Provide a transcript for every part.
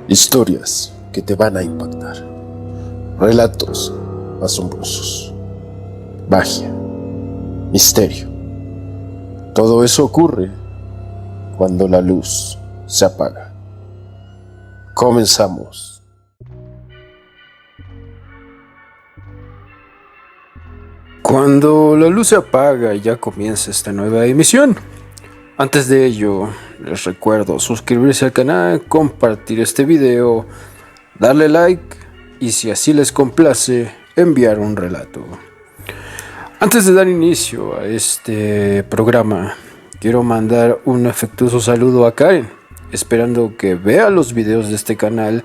Historias que te van a impactar. Relatos asombrosos. Magia. Misterio. Todo eso ocurre cuando la luz se apaga. Comenzamos. Cuando la luz se apaga ya comienza esta nueva emisión. Antes de ello, les recuerdo suscribirse al canal, compartir este video, darle like y si así les complace, enviar un relato. Antes de dar inicio a este programa, quiero mandar un afectuoso saludo a Karen, esperando que vea los videos de este canal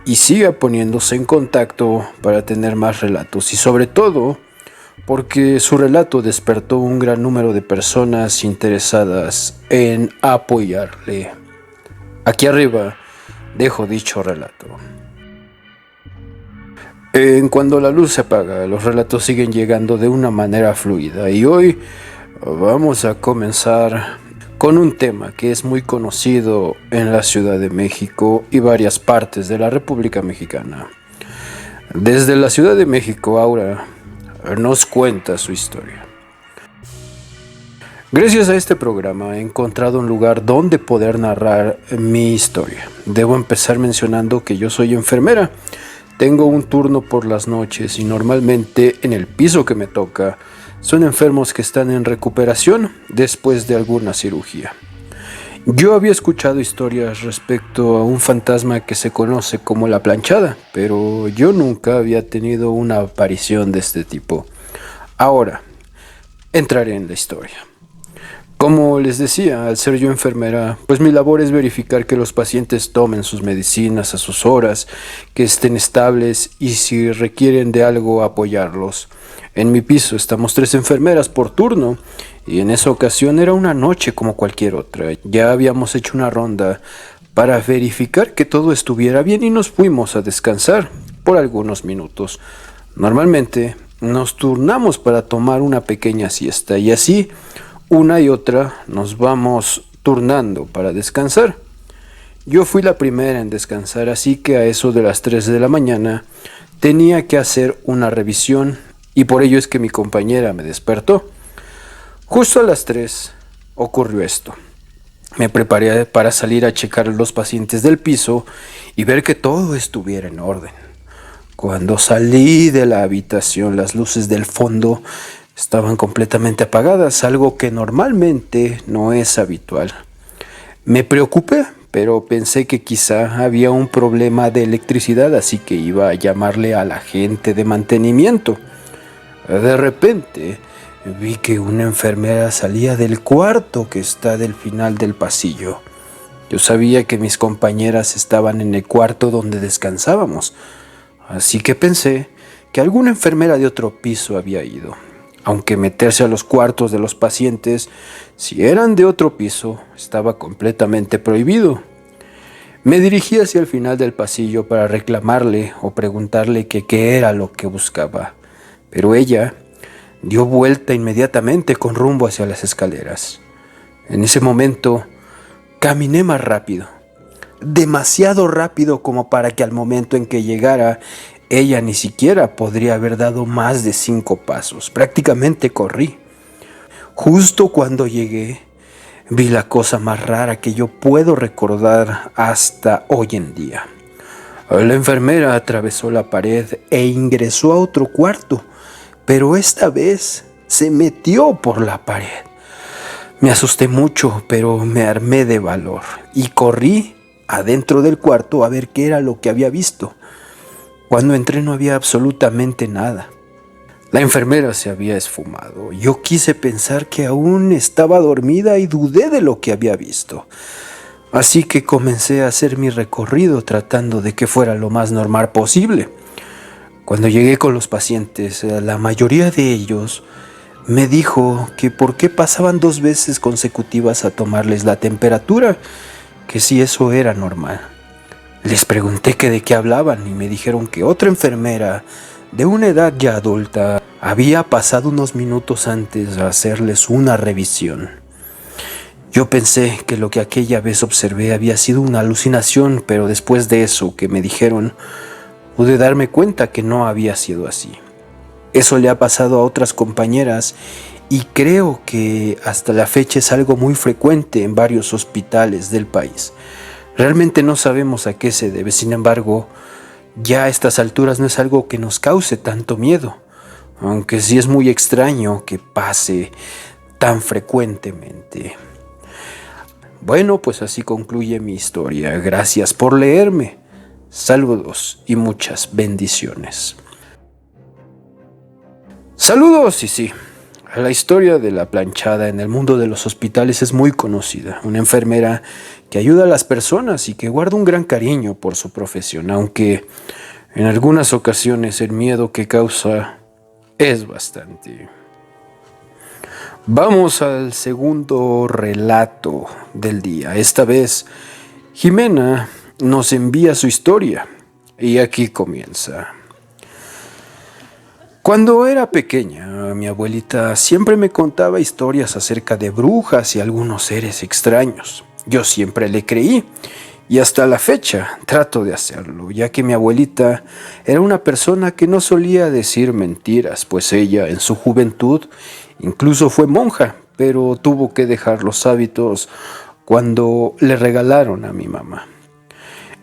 y siga poniéndose en contacto para tener más relatos y sobre todo porque su relato despertó un gran número de personas interesadas en apoyarle. Aquí arriba dejo dicho relato. Cuando la luz se apaga, los relatos siguen llegando de una manera fluida y hoy vamos a comenzar con un tema que es muy conocido en la Ciudad de México y varias partes de la República Mexicana. Desde la Ciudad de México, Aura nos cuenta su historia. Gracias a este programa he encontrado un lugar donde poder narrar mi historia. Debo empezar mencionando que yo soy enfermera. Tengo un turno por las noches y normalmente en el piso que me toca son enfermos que están en recuperación después de alguna cirugía. Yo había escuchado historias respecto a un fantasma que se conoce como la planchada, pero yo nunca había tenido una aparición de este tipo. Ahora, entraré en la historia. Como les decía, al ser yo enfermera, pues mi labor es verificar que los pacientes tomen sus medicinas a sus horas, que estén estables y si requieren de algo apoyarlos. En mi piso estamos 3 enfermeras por turno y en esa ocasión era una noche como cualquier otra. Ya habíamos hecho una ronda para verificar que todo estuviera bien y nos fuimos a descansar por algunos minutos. Normalmente nos turnamos para tomar una pequeña siesta y así una y otra nos vamos turnando para descansar. Yo fui la primera en descansar, así que a eso de las 3 de la mañana tenía que hacer una revisión y por ello es que mi compañera me despertó. Justo a las 3 ocurrió esto. Me preparé para salir a checar a los pacientes del piso y ver que todo estuviera en orden. Cuando salí de la habitación, las luces del fondo estaban completamente apagadas, algo que normalmente no es habitual. Me preocupé, pero pensé que quizá había un problema de electricidad, así que iba a llamarle a la gente de mantenimiento. De repente vi que una enfermera salía del cuarto que está del final del pasillo. Yo sabía que mis compañeras estaban en el cuarto donde descansábamos, así que pensé que alguna enfermera de otro piso había ido. Aunque meterse a los cuartos de los pacientes, si eran de otro piso, estaba completamente prohibido. Me dirigí hacia el final del pasillo para reclamarle o preguntarle que qué era lo que buscaba, pero ella dio vuelta inmediatamente con rumbo hacia las escaleras. En ese momento, caminé más rápido, demasiado rápido como para que al momento en que llegara, ella ni siquiera podría haber dado más de 5 pasos. Prácticamente corrí. Justo cuando llegué, vi la cosa más rara que yo puedo recordar hasta hoy en día. La enfermera atravesó la pared e ingresó a otro cuarto, pero esta vez se metió por la pared. Me asusté mucho, pero me armé de valor y corrí adentro del cuarto a ver qué era lo que había visto. Cuando entré no había absolutamente nada. La enfermera se había esfumado. Yo quise pensar que aún estaba dormida y dudé de lo que había visto. Así que comencé a hacer mi recorrido tratando de que fuera lo más normal posible. Cuando llegué con los pacientes, la mayoría de ellos me dijo que por qué pasaban 2 veces consecutivas a tomarles la temperatura, que si eso era normal. Les pregunté que de qué hablaban y me dijeron que otra enfermera de una edad ya adulta había pasado unos minutos antes a hacerles una revisión. Yo pensé que lo que aquella vez observé había sido una alucinación, pero después de eso que me dijeron, pude darme cuenta que no había sido así. Eso le ha pasado a otras compañeras y creo que hasta la fecha es algo muy frecuente en varios hospitales del país. Realmente no sabemos a qué se debe, sin embargo, ya a estas alturas no es algo que nos cause tanto miedo, aunque sí es muy extraño que pase tan frecuentemente. Bueno, pues así concluye mi historia. Gracias por leerme. Saludos y muchas bendiciones. Saludos, y sí, la historia de la planchada en el mundo de los hospitales es muy conocida. Una enfermera que ayuda a las personas y que guarda un gran cariño por su profesión, aunque en algunas ocasiones el miedo que causa es bastante. Vamos al segundo relato del día. Esta vez, Jimena nos envía su historia y aquí comienza. Cuando era pequeña, mi abuelita siempre me contaba historias acerca de brujas y algunos seres extraños. Yo siempre le creí y hasta la fecha trato de hacerlo, ya que mi abuelita era una persona que no solía decir mentiras, pues ella en su juventud incluso fue monja, pero tuvo que dejar los hábitos cuando le regalaron a mi mamá.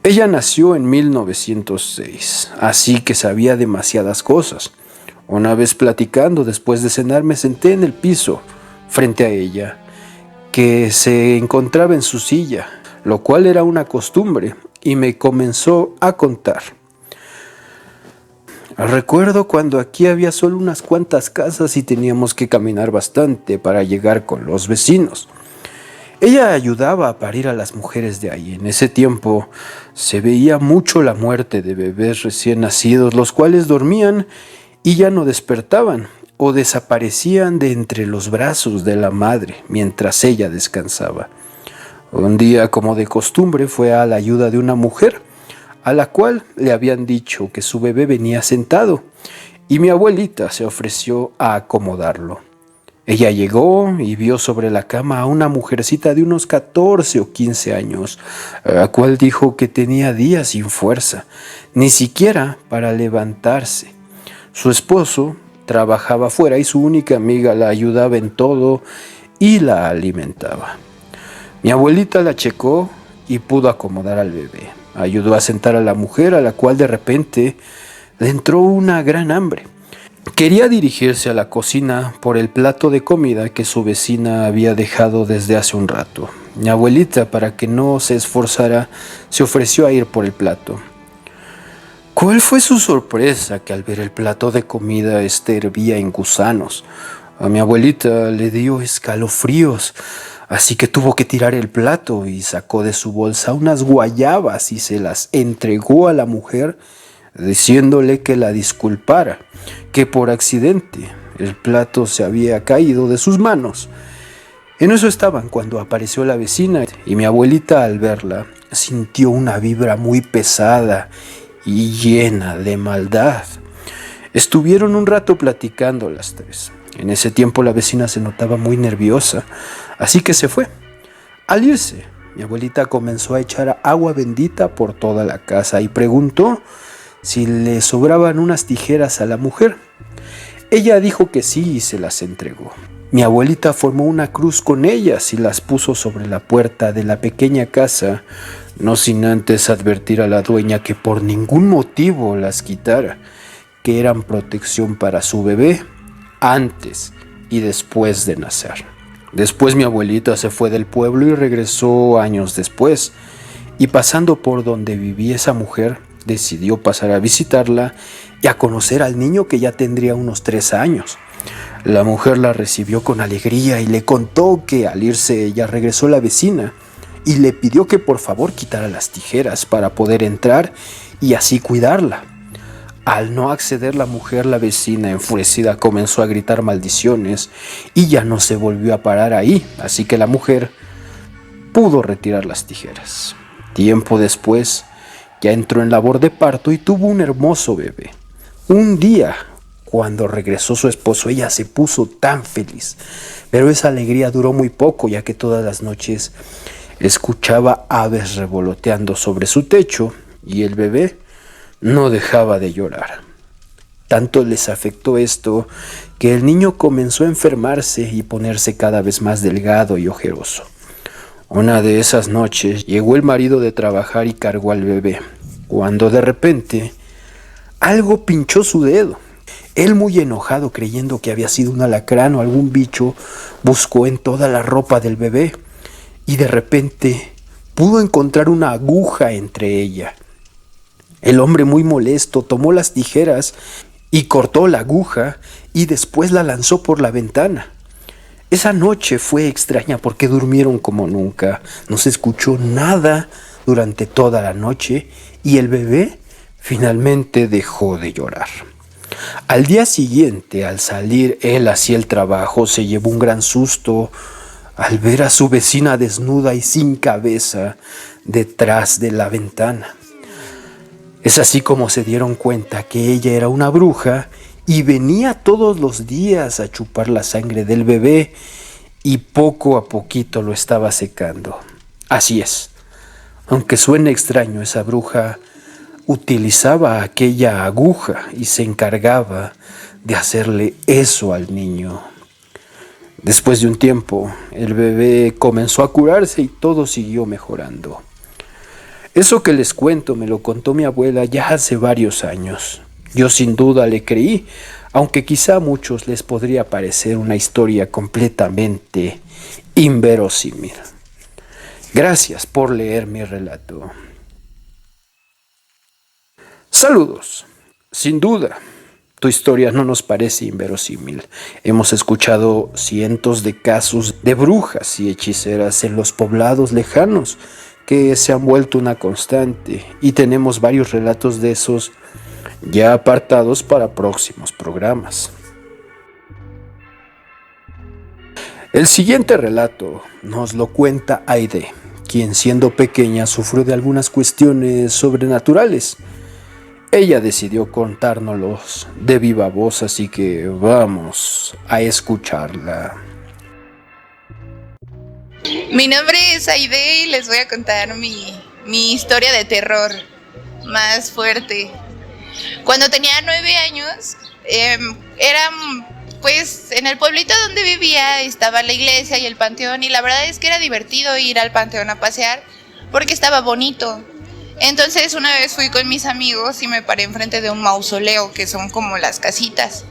Ella nació en 1906, así que sabía demasiadas cosas. Una vez platicando, después de cenar, me senté en el piso, frente a ella, que se encontraba en su silla, lo cual era una costumbre, y me comenzó a contar. Recuerdo cuando aquí había solo unas cuantas casas y teníamos que caminar bastante para llegar con los vecinos. Ella ayudaba a parir a las mujeres de ahí. En ese tiempo se veía mucho la muerte de bebés recién nacidos, los cuales dormían y ya no despertaban o desaparecían de entre los brazos de la madre mientras ella descansaba. Un día, como de costumbre, fue a la ayuda de una mujer a la cual le habían dicho que su bebé venía sentado y mi abuelita se ofreció a acomodarlo. Ella llegó y vio sobre la cama a una mujercita de unos 14 o 15 años, a la cual dijo que tenía días sin fuerza, ni siquiera para levantarse. Su esposo trabajaba fuera y su única amiga la ayudaba en todo y la alimentaba. Mi abuelita la checó y pudo acomodar al bebé. Ayudó a sentar a la mujer, a la cual de repente le entró una gran hambre. Quería dirigirse a la cocina por el plato de comida que su vecina había dejado desde hace un rato. Mi abuelita, para que no se esforzara, se ofreció a ir por el plato. ¿Cuál fue su sorpresa que al ver el plato de comida hervía en gusanos? A mi abuelita le dio escalofríos, así que tuvo que tirar el plato y sacó de su bolsa unas guayabas y se las entregó a la mujer, diciéndole que la disculpara, que por accidente el plato se había caído de sus manos. En eso estaban cuando apareció la vecina y mi abuelita, al verla, sintió una vibra muy pesada y llena de maldad. Estuvieron un rato platicando las tres. En ese tiempo la vecina se notaba muy nerviosa, así que se fue. Al irse, mi abuelita comenzó a echar agua bendita por toda la casa y preguntó si le sobraban unas tijeras a la mujer. Ella dijo que sí y se las entregó. Mi abuelita formó una cruz con ellas y las puso sobre la puerta de la pequeña casa, no sin antes advertir a la dueña que por ningún motivo las quitara, que eran protección para su bebé antes y después de nacer. Después mi abuelita se fue del pueblo y regresó años después, y pasando por donde vivía esa mujer, decidió pasar a visitarla y a conocer al niño que ya tendría unos 3 años. La mujer la recibió con alegría y le contó que al irse ella regresó la vecina y le pidió que por favor quitara las tijeras para poder entrar y así cuidarla. Al no acceder la mujer, la vecina enfurecida comenzó a gritar maldiciones y ya no se volvió a parar ahí, así que la mujer pudo retirar las tijeras. Tiempo después, ya entró en labor de parto y tuvo un hermoso bebé. Un día, cuando regresó su esposo, ella se puso tan feliz. Pero esa alegría duró muy poco, ya que todas las noches escuchaba aves revoloteando sobre su techo y el bebé no dejaba de llorar. Tanto les afectó esto que el niño comenzó a enfermarse y ponerse cada vez más delgado y ojeroso. Una de esas noches llegó el marido de trabajar y cargó al bebé, cuando de repente algo pinchó su dedo. Él, muy enojado, creyendo que había sido un alacrán o algún bicho, buscó en toda la ropa del bebé y de repente pudo encontrar una aguja entre ella. El hombre, muy molesto, tomó las tijeras y cortó la aguja y después la lanzó por la ventana. Esa noche fue extraña porque durmieron como nunca. No se escuchó nada durante toda la noche y el bebé finalmente dejó de llorar. Al día siguiente, al salir él hacia el trabajo, se llevó un gran susto al ver a su vecina desnuda y sin cabeza detrás de la ventana. Es así como se dieron cuenta que ella era una bruja y venía todos los días a chupar la sangre del bebé y poco a poquito lo estaba secando. Así es, aunque suene extraño, esa bruja utilizaba aquella aguja y se encargaba de hacerle eso al niño. Después de un tiempo, el bebé comenzó a curarse y todo siguió mejorando. Eso que les cuento me lo contó mi abuela ya hace varios años. Yo sin duda le creí, aunque quizá a muchos les podría parecer una historia completamente inverosímil. Gracias por leer mi relato. Saludos. Sin duda, tu historia no nos parece inverosímil. Hemos escuchado cientos de casos de brujas y hechiceras en los poblados lejanos que se han vuelto una constante y tenemos varios relatos de esos ya apartados para próximos programas. El siguiente relato nos lo cuenta Aide, quien siendo pequeña sufrió de algunas cuestiones sobrenaturales. Ella decidió contárnoslos de viva voz, así que vamos a escucharla. Mi nombre es Aide y les voy a contar mi historia de terror más fuerte. Cuando tenía 9 años, pues en el pueblito donde vivía estaba la iglesia y el panteón, y la verdad es que era divertido ir al panteón a pasear porque estaba bonito. Entonces una vez fui con mis amigos y me paré enfrente de un mausoleo, que son como las casitas,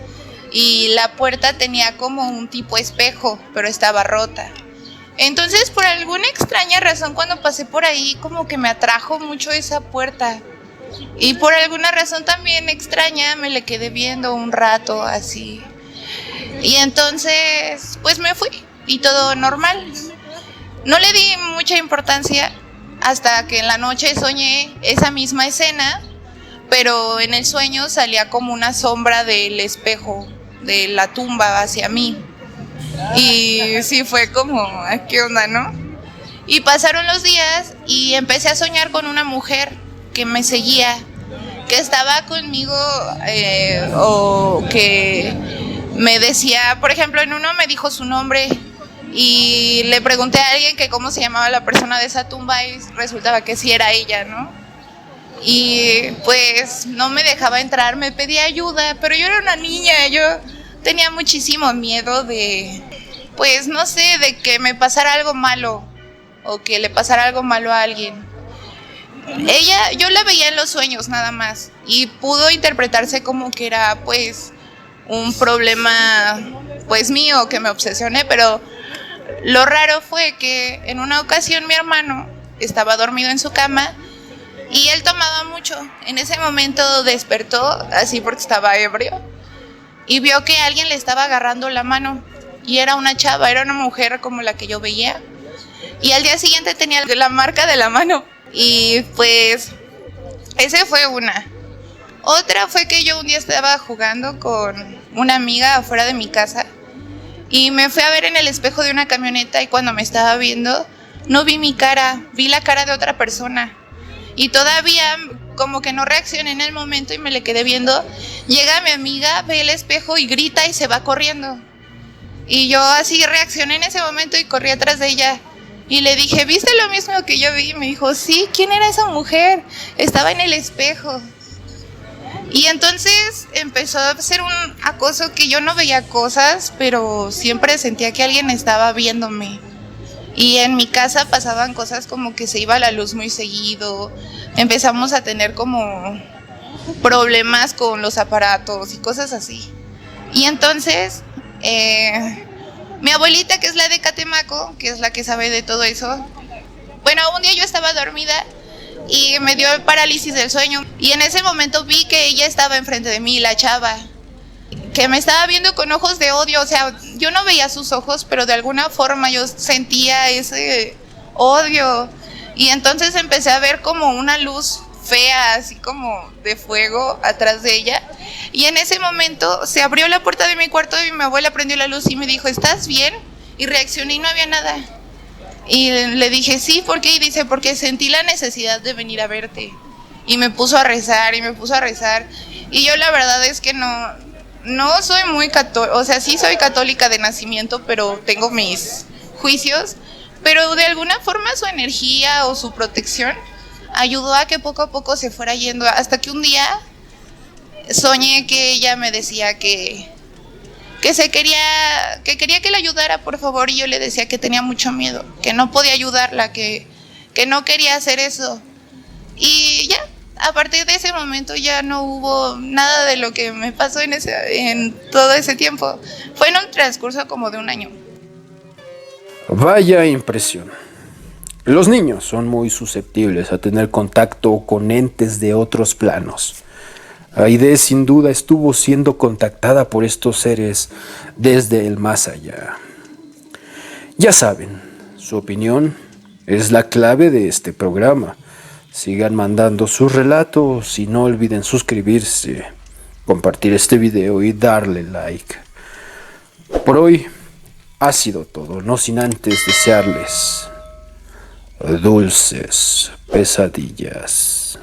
y la puerta tenía como un tipo espejo, pero estaba rota. Entonces, por alguna extraña razón, cuando pasé por ahí, como que me atrajo mucho esa puerta. Y por alguna razón también extraña, me le quedé viendo un rato así. Y entonces, pues me fui y todo normal. No le di mucha importancia hasta que en la noche soñé esa misma escena, pero en el sueño salía como una sombra del espejo de la tumba hacia mí. Y sí fue como, ¿qué onda, no? Y pasaron los días y empecé a soñar con una mujer que me seguía, que estaba conmigo, o que me decía, por ejemplo, en uno me dijo su nombre y le pregunté a alguien que cómo se llamaba la persona de esa tumba y resultaba que sí era ella, ¿no? Y pues no me dejaba entrar, me pedía ayuda, pero yo era una niña, yo tenía muchísimo miedo de, pues no sé, de que me pasara algo malo o que le pasara algo malo a alguien. Yo la veía en los sueños nada más y pudo interpretarse como que era pues un problema pues mío, que me obsesioné, pero lo raro fue que en una ocasión mi hermano estaba dormido en su cama y él tomaba mucho. En ese momento despertó así porque estaba ebrio y vio que alguien le estaba agarrando la mano y era una chava, era una mujer como la que yo veía, y al día siguiente tenía la marca de la mano. Y pues ese fue una. Otra fue que yo un día estaba jugando con una amiga afuera de mi casa y me fui a ver en el espejo de una camioneta, y cuando me estaba viendo no vi mi cara, vi la cara de otra persona. Y todavía como que no reaccioné en el momento y me le quedé viendo. Llega mi amiga, ve el espejo y grita y se va corriendo. Y yo así reaccioné en ese momento y corrí atrás de ella. Y le dije, ¿viste lo mismo que yo vi? Y me dijo, sí, ¿quién era esa mujer? Estaba en el espejo. Y entonces empezó a ser un acoso que yo no veía cosas, pero siempre sentía que alguien estaba viéndome. Y en mi casa pasaban cosas como que se iba la luz muy seguido, empezamos a tener como problemas con los aparatos y cosas así. Y entonces, mi abuelita, que es la de Catemaco, que es la que sabe de todo eso, bueno, un día yo estaba dormida y me dio parálisis del sueño. Y en ese momento vi que ella estaba enfrente de mí, la chava, que me estaba viendo con ojos de odio. O sea, yo no veía sus ojos, pero de alguna forma yo sentía ese odio. Y entonces empecé a ver como una luz fea, así como de fuego atrás de ella. Y en ese momento se abrió la puerta de mi cuarto y mi abuela prendió la luz y me dijo, ¿estás bien? Y reaccioné y no había nada. Y le dije, sí, ¿por qué? Y dice, porque sentí la necesidad de venir a verte. Y me puso a rezar y me puso a rezar. Y yo la verdad es que no soy muy católica, o sea, sí soy católica de nacimiento, pero tengo mis juicios. Pero de alguna forma su energía o su protección ayudó a que poco a poco se fuera yendo. Hasta que un día soñé que ella me decía que quería que la ayudara, por favor, y yo le decía que tenía mucho miedo, que no podía ayudarla, que no quería hacer eso. Y ya, a partir de ese momento ya no hubo nada de lo que me pasó en todo ese tiempo. Fue en un transcurso como de un año. Vaya impresión. Los niños son muy susceptibles a tener contacto con entes de otros planos. Aide sin duda estuvo siendo contactada por estos seres desde el más allá. Ya saben, su opinión es la clave de este programa. Sigan mandando sus relatos y no olviden suscribirse, compartir este video y darle like. Por hoy ha sido todo, no sin antes desearles dulces pesadillas.